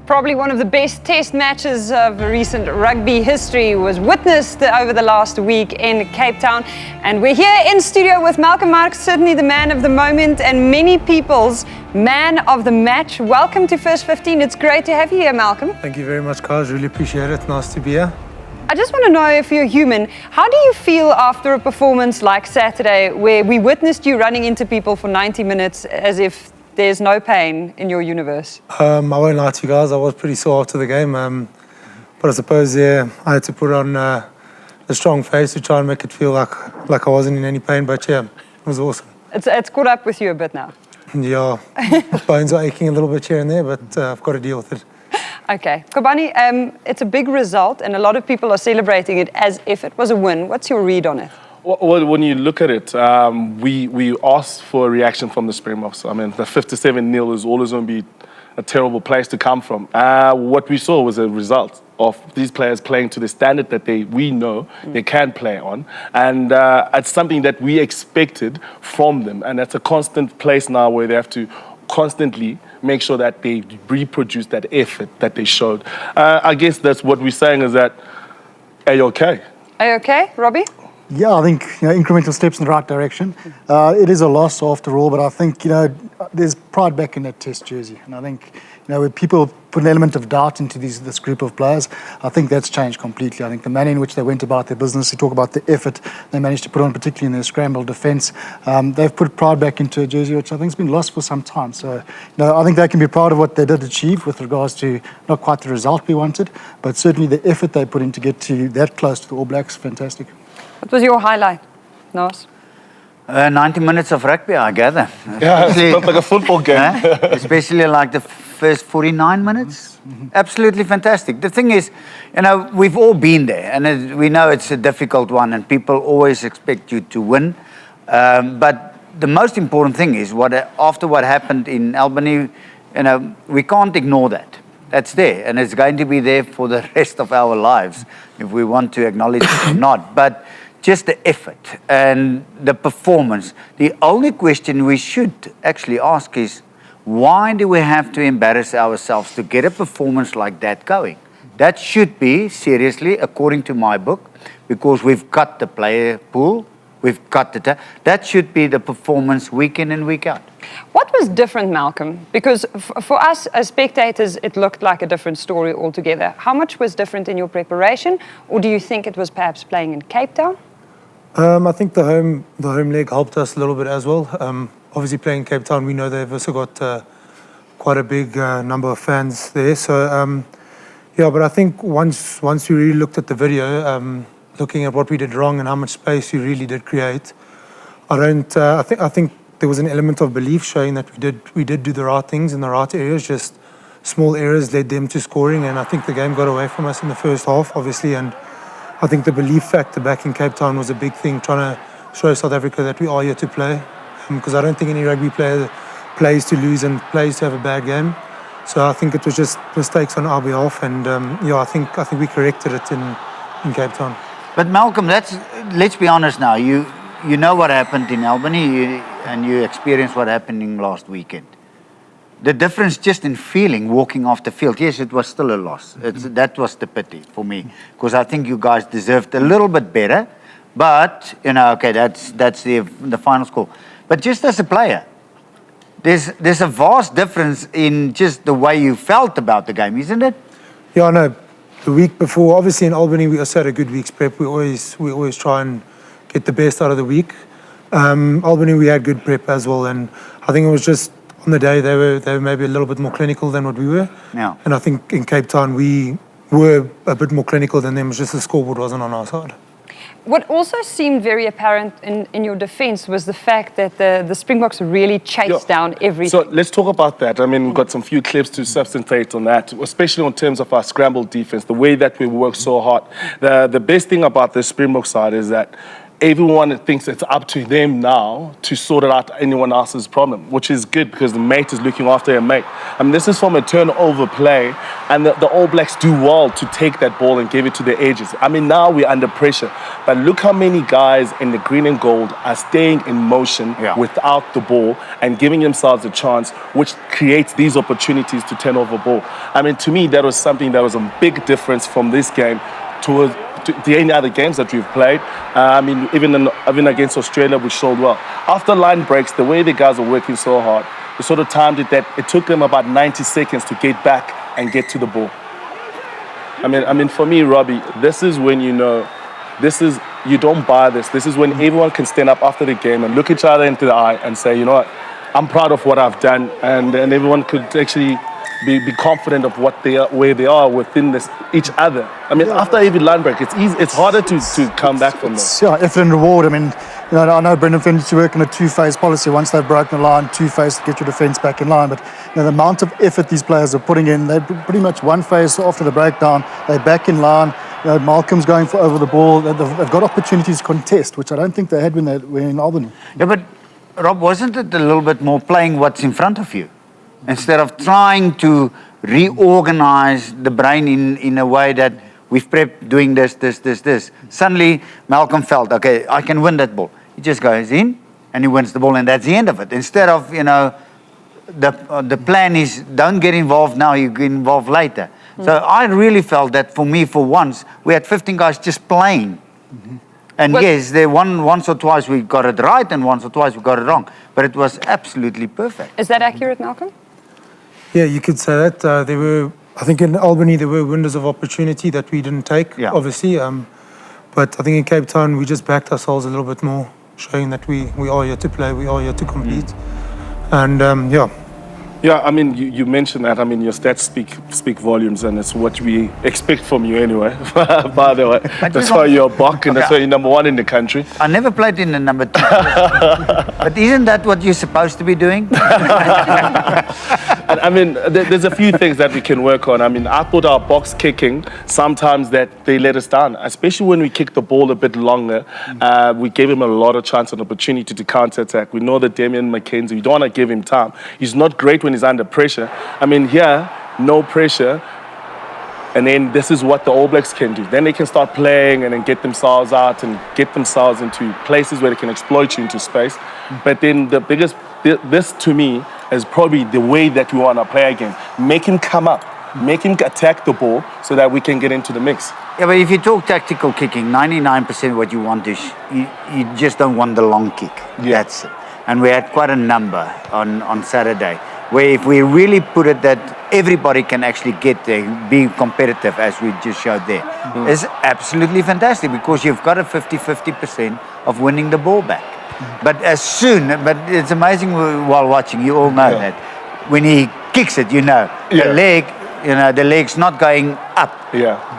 Probably one of the best test matches of recent rugby history was witnessed over the last week in Cape Town. And we're here in studio with Malcolm Marx, certainly the man of the moment and many people's man of the match. Welcome to First 15. It's great to have you here, Malcolm. Thank you very much, Kaz. Really appreciate it. Nice to be here. I just want to know, if you're human, how do you feel after a performance like Saturday, where we witnessed you running into people for 90 minutes as if there's no pain in your universe? I won't lie to you guys, I was pretty sore after the game. But I suppose, I had to put on a strong face to try and make it feel like I wasn't in any pain. But yeah, it was awesome. It's caught up with you a bit now. Yeah, my bones are aching a little bit here and there, but I've got to deal with it. Okay, Kobani, it's a big result and a lot of people are celebrating it as if it was a win. What's your read on it? Well, when you look at it, we asked for a reaction from the Springboks. I mean, the 57-0 is always going to be a terrible place to come from. What we saw was a result of these players playing to the standard that we know they can play on. And it's something that we expected from them. And that's a constant place now where they have to constantly make sure that they reproduce that effort that they showed. I guess that's what we're saying is that, are you okay? Are you okay, Robbie? Yeah, I think incremental steps in the right direction. It is a loss after all, but I think there's pride back in that Test jersey, and I think when people put an element of doubt into this group of players, I think that's changed completely. I think the manner in which they went about their business, you talk about the effort they managed to put on, particularly in their scramble defence. They've put pride back into a jersey which I think has been lost for some time. So I think they can be proud of what they did achieve with regards to not quite the result we wanted, but certainly the effort they put in to get to that close to the All Blacks, fantastic. What was your highlight, Nos? 90 minutes of rugby, I gather. Yeah, it's not like a football game. Especially like the first 49 minutes. Absolutely fantastic. The thing is, we've all been there, and we know it's a difficult one, and people always expect you to win. But the most important thing is, after what happened in Albany, we can't ignore that. That's there, and it's going to be there for the rest of our lives, if we want to acknowledge it or not. But just the effort and the performance. The only question we should actually ask is, why do we have to embarrass ourselves to get a performance like that going? That should be, seriously, according to my book, because we've got the player pool, we've got that should be the performance week in and week out. What was different, Malcolm? Because for us as spectators, it looked like a different story altogether. How much was different in your preparation, or do you think it was perhaps playing in Cape Town? I think the home leg helped us a little bit as well. Obviously playing in Cape Town, we know they've also got quite a big number of fans there. So but I think once we really looked at the video, looking at what we did wrong and how much space we really did create, I think there was an element of belief showing that we did do the right things in the right areas. Just small errors led them to scoring, and I think the game got away from us in the first half, obviously. And I think the belief factor back in Cape Town was a big thing, trying to show South Africa that we are here to play. Because I don't think any rugby player plays to lose and plays to have a bad game. So I think it was just mistakes on our behalf, and I think we corrected it in Cape Town. But Malcolm, let's be honest now. You know what happened in Albany, and you experienced what happened in last weekend. The difference just in feeling, walking off the field, yes, it was still a loss. That was the pity for me, because I think you guys deserved a little bit better. But, okay, that's the final score. But just as a player, there's a vast difference in just the way you felt about the game, isn't it? Yeah, I know. The week before, obviously in Albany, we also had a good week's prep. We always try and get the best out of the week. Albany, we had good prep as well, and I think it was just on the day they were maybe a little bit more clinical than what we were. Yeah. And I think in Cape Town we were a bit more clinical than them. It was just the scoreboard wasn't on our side. What also seemed very apparent in your defence was the fact that the Springboks really chased down everything. So let's talk about that. I mean, we've got some few clips to substantiate on that, especially in terms of our scramble defence, the way that we work so hard. The best thing about the Springbok side is that everyone thinks it's up to them now to sort it out anyone else's problem, which is good because the mate is looking after a mate. I mean, this is from a turnover play, and the All Blacks do well to take that ball and give it to the edges. I mean, now we're under pressure, but look how many guys in the green and gold are staying in motion without the ball and giving themselves a chance, which creates these opportunities to turn over ball. I mean, to me, that was something that was a big difference from this game to any other games that we've played. I mean, even against Australia, we showed well. After line breaks, the way the guys are working so hard, we sort of timed it that it took them about 90 seconds to get back and get to the ball. I mean, for me, Robbie, this is when you know, you don't buy this. This is when everyone can stand up after the game and look each other into the eye and say, you know what, I'm proud of what I've done, and everyone could actually be confident of what they are, where they are within each other. I mean, after every line break, it's easy. It's harder to come back from that. Yeah, effort and reward. I mean, I know Brendan Fenton to work in a two-phase policy. Once they've broken the line, two-phase to get your defence back in line. But the amount of effort these players are putting in, they're pretty much one phase after the breakdown. They're back in line. Malcolm's going for over the ball. They've got opportunities to contest, which I don't think they had when they were in Albany. Yeah, but Rob, wasn't it a little bit more playing what's in front of you? Instead of trying to reorganize the brain in a way that we've prepped doing this. Suddenly, Malcolm felt, okay, I can win that ball. He just goes in and he wins the ball, and that's the end of it. Instead of, the plan is don't get involved now, you get involved later. So I really felt that for me, for once, we had 15 guys just playing. And yes, once or twice we got it right, and once or twice we got it wrong. But it was absolutely perfect. Is that accurate, Malcolm? Yeah, you could say that. There were, I think in Albany, there were windows of opportunity that we didn't take, obviously. But I think in Cape Town, we just backed ourselves a little bit more, showing that we are here to play, we are here to compete. And Yeah, I mean, you mentioned that. I mean, your stats speak volumes, and it's what we expect from you anyway. By the way, that's why you're a buck, and that's why you're number one in the country. I never played in the number 2. But isn't that what you're supposed to be doing? I mean, there's a few things that we can work on. I mean, I thought our box kicking, sometimes that they let us down, especially when we kick the ball a bit longer. We gave him a lot of chance and opportunity to counter-attack. We know that Damian McKenzie, we don't want to give him time. He's not great when he's under pressure. I mean, here, no pressure. And then this is what the All Blacks can do. Then they can start playing and then get themselves out and get themselves into places where they can exploit you into space. But then this to me is probably the way that we want to play again. Make him come up, make him attack the ball so that we can get into the mix. Yeah, but if you talk tactical kicking, 99% what you want is, you just don't want the long kick. Yeah. That's it. And we had quite a number on Saturday, where if we really put it that everybody can actually get there, be competitive as we just showed there, is absolutely fantastic, because you've got a 50% of winning the ball back. But but it's amazing while watching, you all know that when he kicks it, the leg's not going up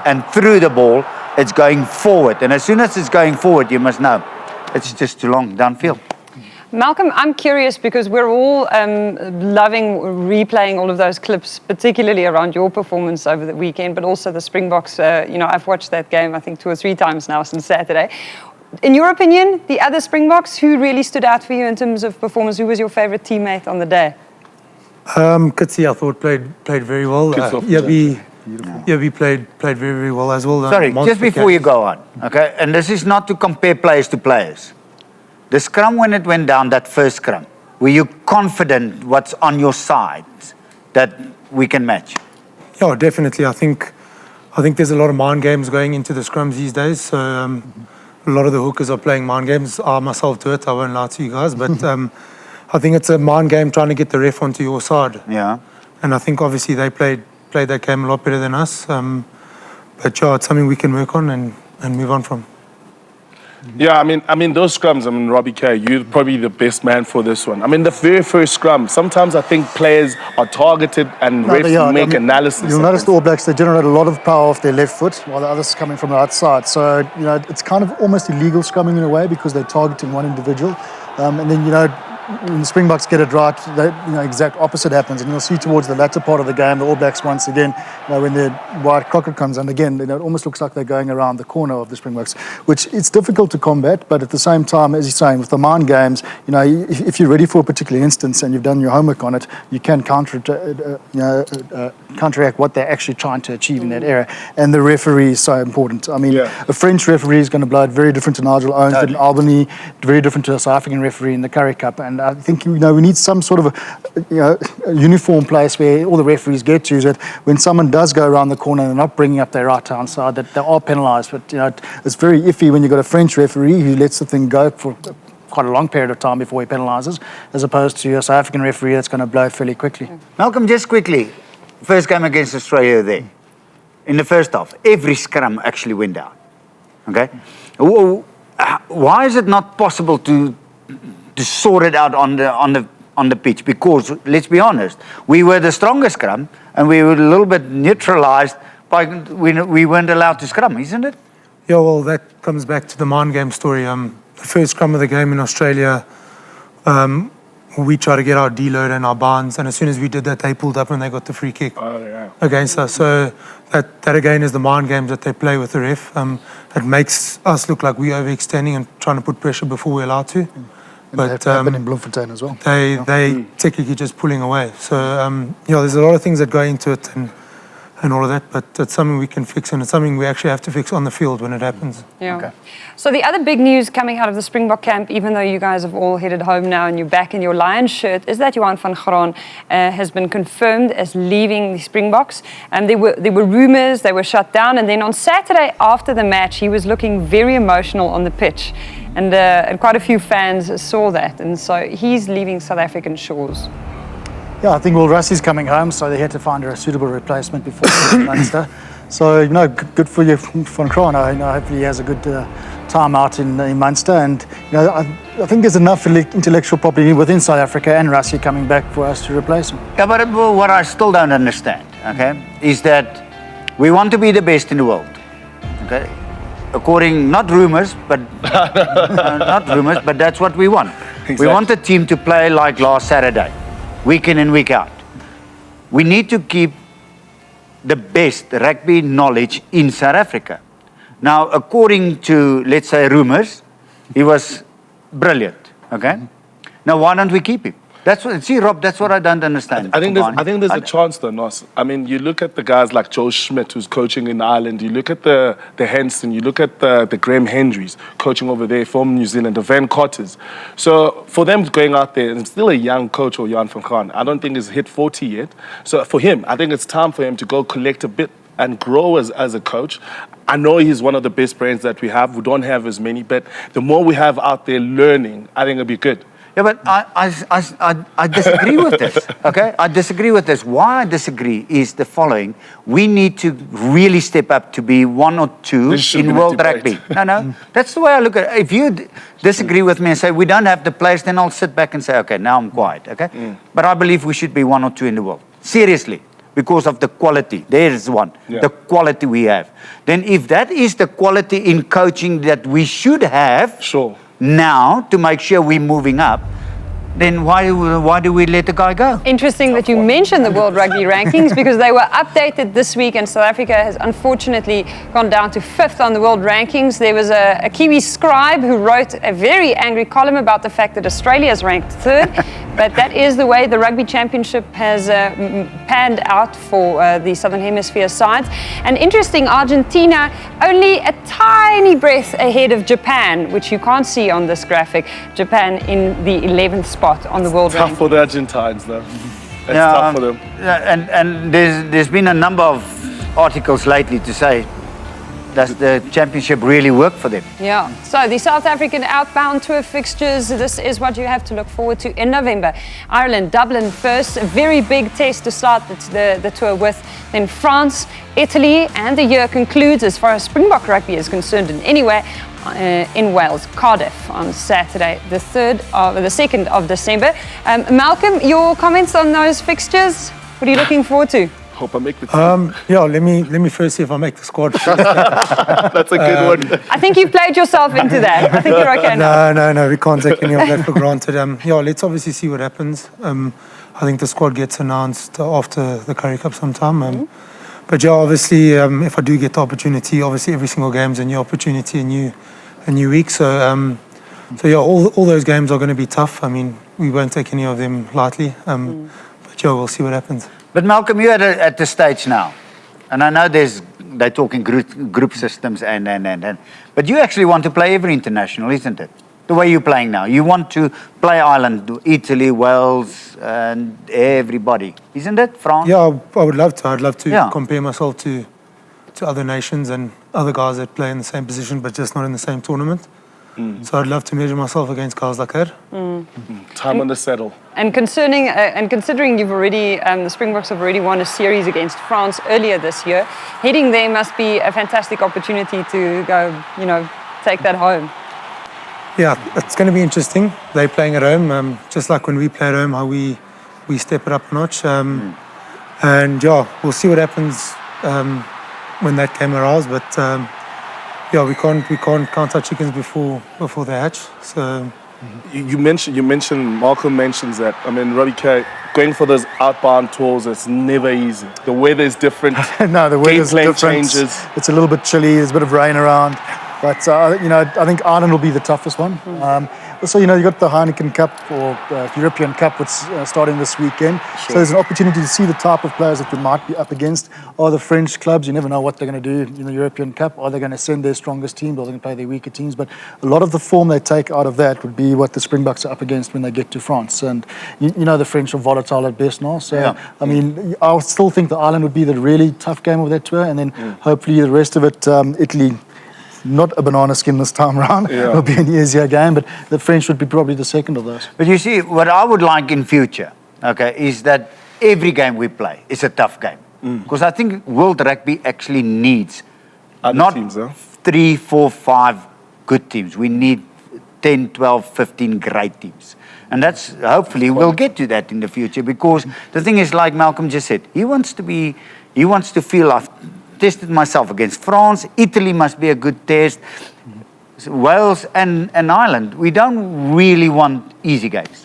and through the ball, it's going forward. And as soon as it's going forward, you must know it's just too long downfield. Malcolm, I'm curious because we're all loving replaying all of those clips, particularly around your performance over the weekend, but also the Springboks. I've watched that game, I think, 2 or 3 times now since Saturday. In your opinion, the other Springboks, who really stood out for you in terms of performance? Who was your favorite teammate on the day? Kutsi, I thought, played very well. We played very, very well as well. Sorry, just before you go on, okay? And this is not to compare players to players. The scrum, when it went down, that first scrum, were you confident what's on your side that we can match? Yeah, definitely. I think there's a lot of mind games going into the scrums these days. So a lot of the hookers are playing mind games. I myself do it. I won't lie to you guys, but I think it's a mind game trying to get the ref onto your side. Yeah. And I think obviously they played that game a lot better than us. But yeah, it's something we can work on and move on from. Yeah, I mean those scrums. Robbie K, you're probably the best man for this one. I mean, the very first scrum. Sometimes I think players are targeted and refs make analysis. You'll notice the All Blacks, they generate a lot of power off their left foot, while the others coming from the outside. So it's kind of almost illegal scrumming in a way, because they're targeting one individual. And then when the Springboks get it right, the exact opposite happens, and you'll see towards the latter part of the game, the All Blacks once again, when the white crocket comes in again, it almost looks like they're going around the corner of the Springboks, which it's difficult to combat. But at the same time, as you're saying, with the mind games, if you're ready for a particular instance and you've done your homework on it, you can counteract what they're actually trying to achieve in that area. And the referee is so important. I mean, a French referee is going to blow it very different to Nigel Owens did in Albany, very different to a South African referee in the Currie Cup. And I think we need some sort of a uniform place where all the referees get to, is that when someone does go around the corner and they're not bringing up their right hand side, that they are penalised. But it's very iffy when you've got a French referee who lets the thing go for quite a long period of time before he penalises, as opposed to a South African referee that's going to blow fairly quickly. Malcolm, just quickly, first game against Australia there, in the first half, every scrum actually went down. Okay, why is it not possible to sort it out on the pitch? Because let's be honest, we were the strongest scrum, and we were a little bit neutralised by we weren't allowed to scrum, isn't it? Yeah, well, that comes back to the mind game story. The first scrum of the game in Australia, we tried to get our deload and our bounds, and as soon as we did that, they pulled up and they got the free kick against us. So that again is the mind games that they play with the ref. It makes us look like we're overextending and trying to put pressure before we're allowed to. But that happened in Bloemfontein as well. They technically just pulling away. So there's a lot of things that go into it and all of that, but it's something we can fix, and it's something we actually have to fix on the field when it happens. Yeah. Okay. So the other big news coming out of the Springbok camp, even though you guys have all headed home now and you're back in your Lions shirt, is that Johan van Graan has been confirmed as leaving the Springboks. There were rumours, they were shut down, and then on Saturday after the match, he was looking very emotional on the pitch. And quite a few fans saw that, and so he's leaving South African shores. Yeah, I think Rassie's coming home, so they had to find a suitable replacement before Munster. So, good for you, Van Graan. Hopefully he has a good time out in Munster. And, I think there's enough intellectual property within South Africa and Rassie coming back for us to replace him. Yeah, but what I still don't understand, okay, is that we want to be the best in the world, okay? According, not rumours, but that's what we want. Exactly. We want the team to play like last Saturday, week in and week out. We need to keep the best rugby knowledge in South Africa. Now, according to, let's say, rumours, he was brilliant, okay? Now, why don't we keep him? See, Rob, that's what I don't understand. I think there's a chance, though, Nos. I mean, you look at the guys like Joe Schmidt, who's coaching in Ireland. You look at the Henson. You look at the Graham Hendrys coaching over there from New Zealand, the Van Cotters. So for them going out there, and still a young coach, or Johan van Graan, I don't think he's hit 40 yet. So for him, I think it's time for him to go collect a bit and grow as a coach. I know he's one of the best brains that we have. We don't have as many, but the more we have out there learning, I think it'll be good. Yeah, but I disagree with this, okay? I disagree with this. Why I disagree is the following. We need to really step up to be one or two in world rugby. No, that's the way I look at it. If you disagree with me and say we don't have the players, then I'll sit back and say, okay, now I'm quiet, okay? But I believe we should be one or two in the world. Seriously. Because of the quality. There is one. Yeah. The quality we have. Then if that is the quality in coaching that we should have... Sure. now to make sure we're moving up, then why do we let the guy go? Interesting that you mentioned the World Rugby rankings because they were updated this week and South Africa has unfortunately gone down to 5th on the world rankings. There was a Kiwi scribe who wrote a very angry column about the fact that Australia is ranked 3rd, but that is the way the Rugby Championship has panned out for the Southern Hemisphere sides. And interesting, Argentina only a tiny breath ahead of Japan, which you can't see on this graphic. Japan in the 11th spot on the world ranking. Tough for the Argentines, though. It's tough for them. And there's been a number of articles lately to say, does the championship really work for them? Yeah. So the South African outbound tour fixtures, this is what you have to look forward to in November. Ireland, Dublin first, a very big test to start the tour with. Then France, Italy, and the year concludes as far as Springbok rugby is concerned in any way. In Wales, Cardiff on Saturday, the 2nd of December. Malcolm, your comments on those fixtures? What are you looking forward to? Hope I make the team. Yeah, let me first see if I make the squad. That's a good one. I think you've played yourself into that. I think you're okay now. No, we can't take any of that for granted. Yeah, let's obviously see what happens. I think the squad gets announced after the Currie Cup sometime. But yeah, obviously, if I do get the opportunity, obviously every single game's a new opportunity, a new week. So yeah, all those games are going to be tough. I mean, we won't take any of them lightly. But yeah, we'll see what happens. But Malcolm, you're at the stage now, and I know they're talking group systems and but you actually want to play every international, isn't it? The way you're playing now, you want to play Ireland, Italy, Wales, and everybody, isn't it? France. Yeah, I would love to. I'd love to Yeah. compare myself to other nations and other guys that play in the same position, but just not in the same tournament. So I'd love to measure myself against guys like that. Time on the saddle. And considering you've already, the Springboks have already won a series against France earlier this year, heading there must be a fantastic opportunity to go, take that home. Yeah, it's going to be interesting. They're playing at home, just like when we play at home, how we step it up a notch. And yeah, we'll see what happens when that game arrives. But yeah, we can't count our chickens before they hatch. So You mentioned, Malcolm mentions that. I mean, Robbie K, going for those outbound tours, it's never easy. The weather is different. No, the weather's Gameplay different. changes. It's a little bit chilly. There's a bit of rain around. But, I think Ireland will be the toughest one. Also, you got the Heineken Cup or European Cup, which starting this weekend. So there's an opportunity to see the type of players that we might be up against. Are the French clubs, you never know what they're going to do in the European Cup. Are they going to send their strongest teams? Are they going to play their weaker teams? But a lot of the form they take out of that would be what the Springboks are up against when they get to France. And the French are volatile at best now. So, Yeah. I mean, I still think the Ireland would be the really tough game of that tour. And then hopefully the rest of it, Italy. Not a banana skin this time around. Yeah. It'll be an easier game, but the French would be probably the second of those. But you see, what I would like in future, okay, is that every game we play is a tough game. Because I think World Rugby actually needs Other not teams, huh? 3, 4, 5 good teams. We need 10, 12, 15 great teams. And that's, hopefully, we'll get to that in the future. Because the thing is, like Malcolm just said, he wants to feel I've tested myself against France. Italy must be a good test. Wales and Ireland. We don't really want easy games.